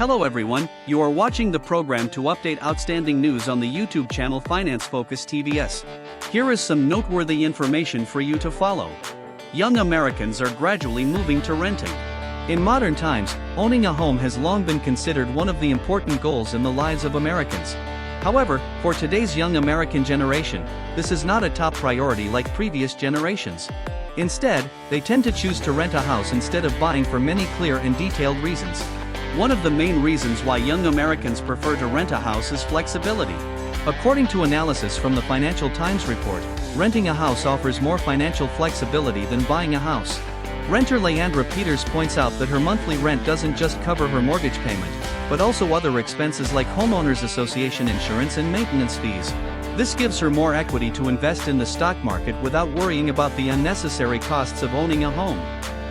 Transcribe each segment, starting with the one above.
Hello everyone, you are watching the program to update outstanding news on the YouTube channel Finance Focus TVS. Here is some noteworthy information for you to follow. Young Americans are gradually moving to renting. In modern times, owning a home has long been considered one of the important goals in the lives of Americans. However, for today's young American generation, this is not a top priority like previous generations. Instead, they tend to choose to rent a house instead of buying for many clear and detailed reasons. One of the main reasons why young Americans prefer to rent a house is flexibility. According to analysis from the Financial Times report, renting a house offers more financial flexibility than buying a house. Renter Leandra Peters points out that her monthly rent doesn't just cover her mortgage payment, but also other expenses like homeowners association insurance and maintenance fees. This gives her more equity to invest in the stock market without worrying about the unnecessary costs of owning a home.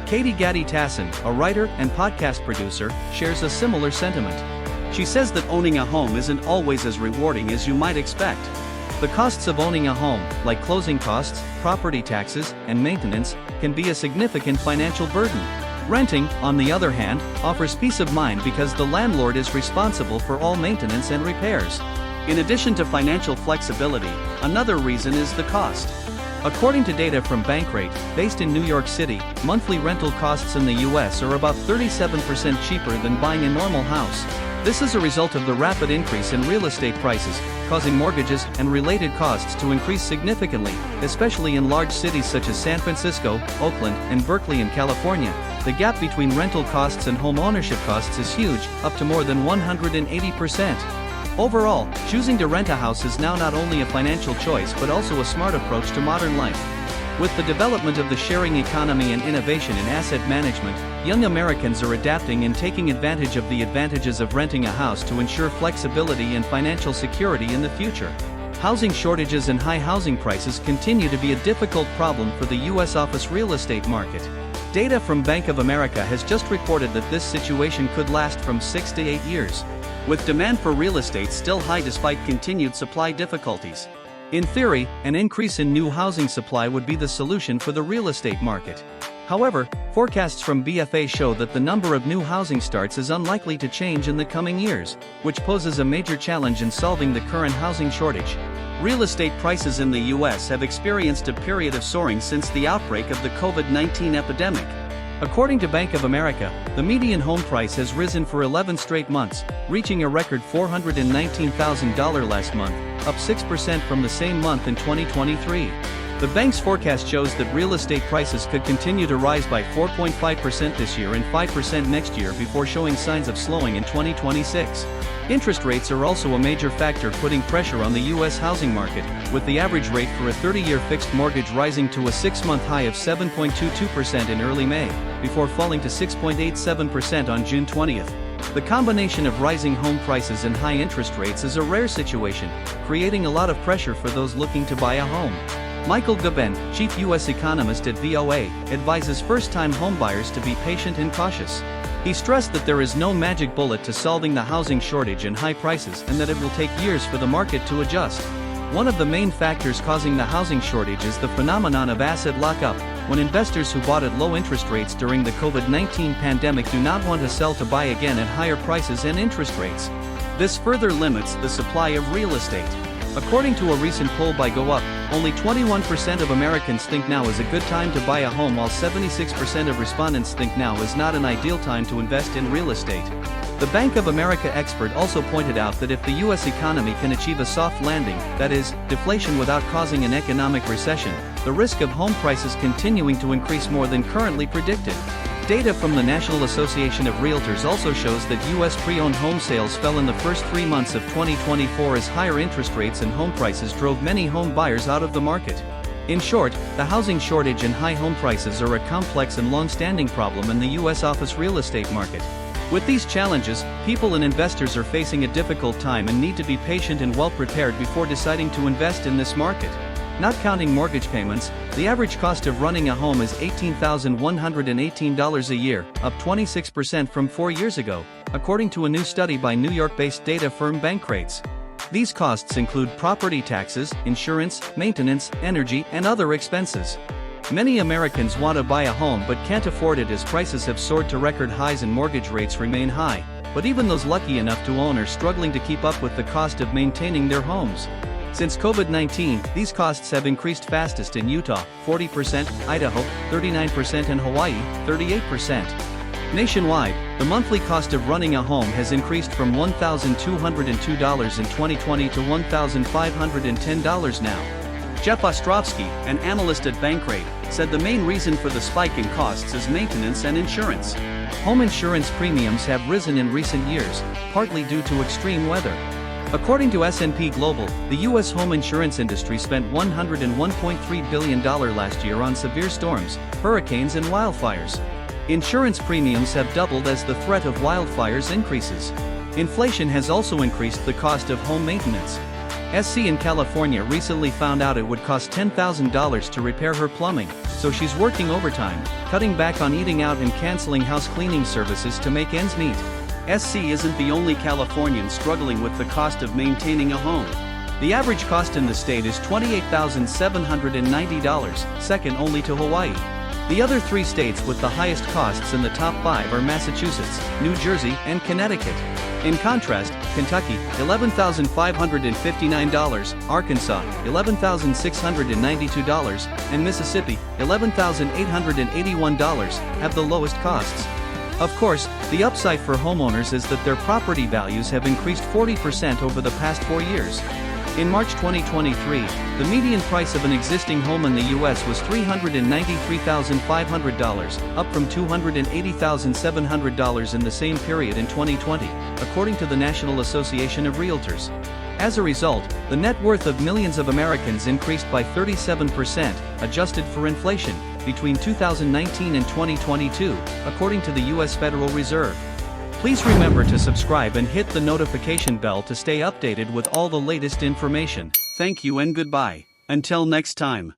Katie Gaddy Tassin, a writer and podcast producer, shares a similar sentiment. She says that owning a home isn't always as rewarding as you might expect. The costs of owning a home, like closing costs, property taxes, and maintenance, can be a significant financial burden. Renting, on the other hand, offers peace of mind because the landlord is responsible for all maintenance and repairs. In addition to financial flexibility, another reason is the cost. According to data from Bankrate, based in New York City, monthly rental costs in the US are about 37% cheaper than buying a normal house. This is a result of the rapid increase in real estate prices, causing mortgages and related costs to increase significantly, especially in large cities such as San Francisco, Oakland, and Berkeley in California. The gap between rental costs and home ownership costs is huge, up to more than 180%. Overall, choosing to rent a house is now not only a financial choice but also a smart approach to modern life. With the development of the sharing economy and innovation in asset management, young Americans are adapting and taking advantage of the advantages of renting a house to ensure flexibility and financial security in the future. Housing shortages and high housing prices continue to be a difficult problem for the U.S. office real estate market. Data from Bank of America has just reported that this situation could last from 6 to 8 years. With demand for real estate still high despite continued supply difficulties. In theory, an increase in new housing supply would be the solution for the real estate market. However, forecasts from BFA show that the number of new housing starts is unlikely to change in the coming years, which poses a major challenge in solving the current housing shortage. Real estate prices in the US have experienced a period of soaring since the outbreak of the COVID-19 epidemic. According to Bank of America, the median home price has risen for 11 straight months, reaching a record $419,000 last month, up 6% from the same month in 2023. The bank's forecast shows that real estate prices could continue to rise by 4.5% this year and 5% next year before showing signs of slowing in 2026. Interest rates are also a major factor putting pressure on the U.S. housing market, with the average rate for a 30-year fixed mortgage rising to a 6-month high of 7.22% in early May, before falling to 6.87% on June 20th. The combination of rising home prices and high interest rates is a rare situation, creating a lot of pressure for those looking to buy a home. Michael Gaben, chief U.S. economist at VOA, advises first-time homebuyers to be patient and cautious. He stressed that there is no magic bullet to solving the housing shortage and high prices and that it will take years for the market to adjust. One of the main factors causing the housing shortage is the phenomenon of asset lockup, when investors who bought at low interest rates during the COVID-19 pandemic do not want to sell to buy again at higher prices and interest rates. This further limits the supply of real estate. According to a recent poll by GoUp, only 21% of Americans think now is a good time to buy a home while 76% of respondents think now is not an ideal time to invest in real estate. The Bank of America expert also pointed out that if the U.S. economy can achieve a soft landing, that is, deflation without causing an economic recession, the risk of home prices continuing to increase more than currently predicted. Data from the National Association of Realtors also shows that U.S. pre-owned home sales fell in the first 3 months of 2024 as higher interest rates and home prices drove many home buyers out of the market. In short, the housing shortage and high home prices are a complex and long-standing problem in the U.S. office real estate market. With these challenges, people and investors are facing a difficult time and need to be patient and well-prepared before deciding to invest in this market. Not counting mortgage payments, the average cost of running a home is $18,118 a year, up 26% from 4 years ago, according to a new study by New York-based data firm Bankrate. These costs include property taxes, insurance, maintenance, energy, and other expenses. Many Americans want to buy a home but can't afford it as prices have soared to record highs and mortgage rates remain high. but even those lucky enough to own are struggling to keep up with the cost of maintaining their homes. Since COVID-19, these costs have increased fastest in Utah, 40%, Idaho, 39% and Hawaii, 38%. Nationwide, the monthly cost of running a home has increased from $1,202 in 2020 to $1,510 now. Jeff Ostrovsky, an analyst at Bankrate, said the main reason for the spike in costs is maintenance and insurance. Home insurance premiums have risen in recent years, partly due to extreme weather. According to S&P Global, the U.S. home insurance industry spent $101.3 billion last year on severe storms, hurricanes and wildfires. Insurance premiums have doubled as the threat of wildfires increases. Inflation has also increased the cost of home maintenance. SC in California recently found out it would cost $10,000 to repair her plumbing, so she's working overtime, cutting back on eating out and canceling house cleaning services to make ends meet. SC isn't the only Californian struggling with the cost of maintaining a home. The average cost in the state is $28,790, second only to Hawaii. The other three states with the highest costs in the top 5 are Massachusetts, New Jersey, and Connecticut. In contrast, Kentucky, $11,559, Arkansas, $11,692, and Mississippi, $11,881, have the lowest costs. Of course, the upside for homeowners is that their property values have increased 40% over the past 4 years. In March 2023, the median price of an existing home in the U.S. was $393,500, up from $280,700 in the same period in 2020, according to the National Association of Realtors. As a result, the net worth of millions of Americans increased by 37%, adjusted for inflation, between 2019 and 2022, according to the U.S. Federal Reserve. Please remember to subscribe and hit the notification bell to stay updated with all the latest information. Thank you and goodbye. Until next time.